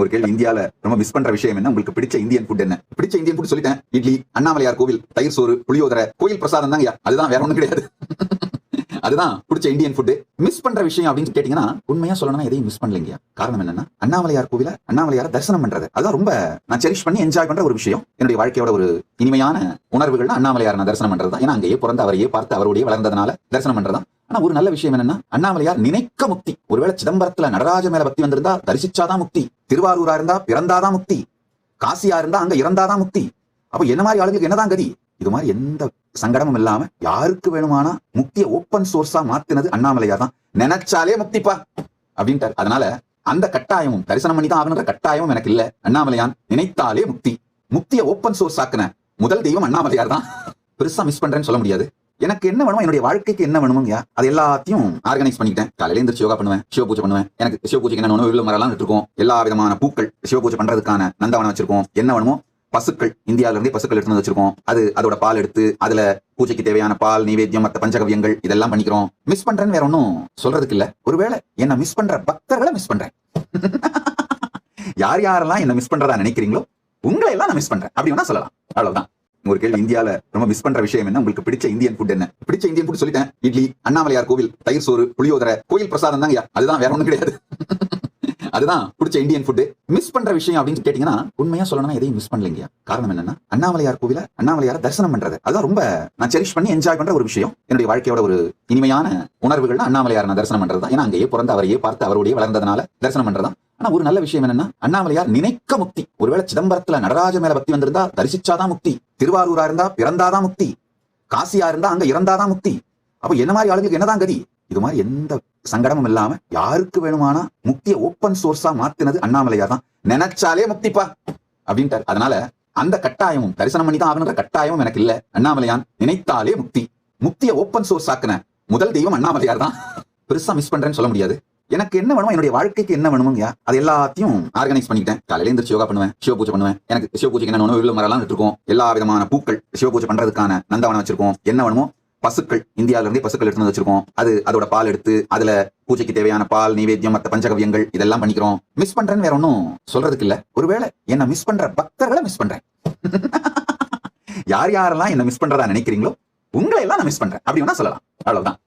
ஒரு கேள்வி, இந்தியால ரொம்ப மிஸ் பண்ற விஷயம் என்ன? உங்களுக்கு பிடிச்ச இந்தியன் ஃபுட் என்ன? பிடிச்ச இந்தியன் ஃபுட் சொல்லிட்டேன். இட்லி, அண்ணாமலையார் கோவில், தயிர் சோறு, புளியோதரை, கோயில் பிரசாதம் தாங்க. அதுதான், வேற ஒண்ணும் கிடையாது. அதுதான் பிடிச்ச இந்தியன் ஃபுட். மிஸ் பண்ற விஷயம் அப்படின்னு கேட்டீங்கன்னா, உண்மையா சொல்லணும்னா எதையும் மிஸ் பண்ணலைங்க. காரணம் என்னன்னா, அண்ணாமலையார் கோவில அண்ணாமலையார தரிசனம் பண்றது. அதான் ரொம்ப நான் செரிஷ் பண்ணி என்ஜாய் பண்ற ஒரு விஷயம். என்னுடைய வாழ்க்கையோட ஒரு இனிமையான உணர்வுகள் அண்ணாமலையார் நான் தரிசனம் பண்றது தான். ஏன்னா அங்கேயே பிறந்து அவரையே பார்த்து அவருடைய வளர்ந்ததுனால தரிசனம் பண்றதா. ஆனா ஒரு நல்ல விஷயம் என்னன்னா, அண்ணாமலையார் நினைக்க முக்தி. ஒருவேளை சிதம்பரத்துல நடராஜ மேல பக்தி வந்திருந்தா தரிசிச்சாதான் முக்தி. திருவாரூரா இருந்தா பிறந்தாதான் முக்தி. காசியா இருந்தா அங்க இறந்தாதான் முக்தி. அப்ப என்ன மாதிரி ஆளுங்களுக்கு என்னதான் கதி? இது மாதிரி எந்த சங்கடமும் இல்லாம யாருக்கு வேணுமானா முக்திய ஓப்பன் சோர்ஸா மாத்தினது அண்ணாமலையார் தான். நினைச்சாலே முக்திப்பா அப்படின்ட்டார். அதனால அந்த கட்டாயமும் தரிசனம் பண்ணி தான் ஆகணுன்ற கட்டாயமும் எனக்கு இல்ல. அண்ணாமலையான் நினைத்தாலே முக்தி. முக்திய ஓப்பன் சோர்ஸ் ஆக்குன முதல் தெய்வம் அண்ணாமலையார் தான். பெருசா மிஸ் பண்றேன்னு சொல்ல முடியாது. எனக்கு என்ன வேணுமோ, என்னுடைய வாழ்க்கைக்கு என்ன வேணுமோங்க, அது எல்லாத்தையும் ஆர்கனைஸ் பண்ணிக்கிட்டேன். காலையில இருந்து யோகா பண்ணுவேன், சிவ பூஜை பண்ணுவேன். எனக்கு சிவ பூஜைக்கு என்ன வேணுமோ, மரம்லாம் இருக்கும். எல்லா விதமான பூக்கள் சிவ பூஜை பண்றதுக்கான நந்தவனம் வச்சிருக்கோம். என்ன வேணுமோ பசுக்கள், இந்தியாவில இருந்தே பசுக்கள் எடுத்து வந்து வச்சிருக்கோம். அதோட பால் எடுத்து அதுல பூஜைக்கு தேவையான பால், நைவேத்தியம், மத்த பஞ்சகவியங்கள் இதெல்லாம் பண்ணிக்கிறோம். மிஸ் பண்றேன்னு வேற ஒன்னும் சொல்றதுக்கு இல்ல. ஒருவேளை என்ன மிஸ் பண்ற பக்தர்களை மிஸ் பண்றேன். யார் யாரெல்லாம் என்ன மிஸ் பண்றதா நினைக்கிறீங்களோ உங்களை எல்லாம் நான் மிஸ் பண்றேன் அப்படி வேணா சொல்லலாம். அவ்வளவுதான். ஒரு கேள்வி, இந்தியால ரொம்ப மிஸ் பண்ற விஷயம் என்ன? உங்களுக்கு பிடிச்ச இந்தியன் ஃபுட் என்ன? பிடிச்ச இந்தியன் ஃபுட் சொல்லிட்டேன். இட்லி, அண்ணாமலையார் கோவில், தயிர் சோறு, புளியோதரை, கோயில் பிரசாதம் தாங்க. அதுதான், வேற ஒண்ணும் கிடையாது. அதுதான் பிடிச்ச இந்தியன் ஃபுட். மிஸ் பண்ற விஷயம் அப்படின்னு கேட்டீங்கன்னா, உண்மையா சொல்லணும்னா எதையும் மிஸ் பண்ணலைங்க. காரணம் என்னன்னா, அண்ணாமலையார் கோவில அண்ணாமலையார தரிசனம் பண்றது. அதான் ரொம்ப நான் செரிஷ் பண்ணி என்ஜாய் பண்ற ஒரு விஷயம். என்னுடைய வாழ்க்கையோட ஒரு இனிமையான உணர்வுகள் அண்ணாமலையார் நான் தரிசனம் பண்றது தான். ஏன்னா அங்கேயே பிறந்து அவரையே பார்த்து அவருடைய வளர்ந்ததுனால தரிசனம் பண்றதா. ஆனா ஒரு நல்ல விஷயம் என்னன்னா, அண்ணாமலையார் நினைக்க முக்தி. ஒருவேளை சிதம்பரத்துல நடராஜ மேல பக்தி வந்திருந்தா தரிசிச்சாதான் முக்தி. திருவாரூரா இருந்தா பிறந்தாதான் முக்தி. காசியா இருந்தா அங்க இறந்தாதான் முக்தி. அப்ப என்ன மாதிரி ஆளுங்களுக்கு என்னதான் கதி? இது மாதிரி எந்த சங்கடமும் இல்லாம யாருக்கு வேணுமானா முக்திய ஓப்பன் சோர்ஸா மாத்தினது அண்ணாமலையார் தான். நினைச்சாலே முக்திப்பா அப்படின்ட்டார். அதனால அந்த கட்டாயமும் தரிசனம் பண்ணி தான் ஆகணுன்ற கட்டாயமும் எனக்கு இல்ல. அண்ணாமலையான் நினைத்தாலே முக்தி. முக்திய ஓப்பன் சோர்ஸ் ஆக்குன முதல் தெய்வம் அண்ணாமலையார் தான். பெருசா மிஸ் பண்றேன்னு சொல்ல முடியாது. எனக்கு என்ன வேணுமோ, என்னுடைய வாழ்க்கைக்கு என்ன வேணுமோங்க, அது எல்லாத்தையும் ஆர்கனைஸ் பண்ணிக்கிட்டேன். காலையில இருந்து யோகா பண்ணுவேன், சிவ பூஜை பண்ணுவேன். எனக்கு சிவ பூஜைக்கு என்ன வேணுமோ, மரம்லாம் இருக்கும். எல்லா விதமான பூக்கள் சிவ பூஜை பண்றதுக்கான நந்தவனம் வச்சிருக்கோம். என்ன வேணுமோ பசுக்கள், இந்தியாவில இருந்தே பசுக்கள் எடுத்து வந்து வச்சிருக்கோம். அதோட பால் எடுத்து அதுல பூஜைக்கு தேவையான பால், நைவேத்தியம், மத்த பஞ்சகவியங்கள் இதெல்லாம் பண்ணிக்கிறோம். மிஸ் பண்றேன்னு வேற ஒன்னும் சொல்றதுக்கு இல்ல. ஒருவேளை என்ன மிஸ் பண்ற பக்தர்களை மிஸ் பண்றேன். யார் யாரெல்லாம் என்ன மிஸ் பண்றதா நினைக்கிறீங்களோ உங்களை எல்லாம் நான் மிஸ் பண்றேன் அப்படி வேணா சொல்லலாம். அவ்வளவுதான்.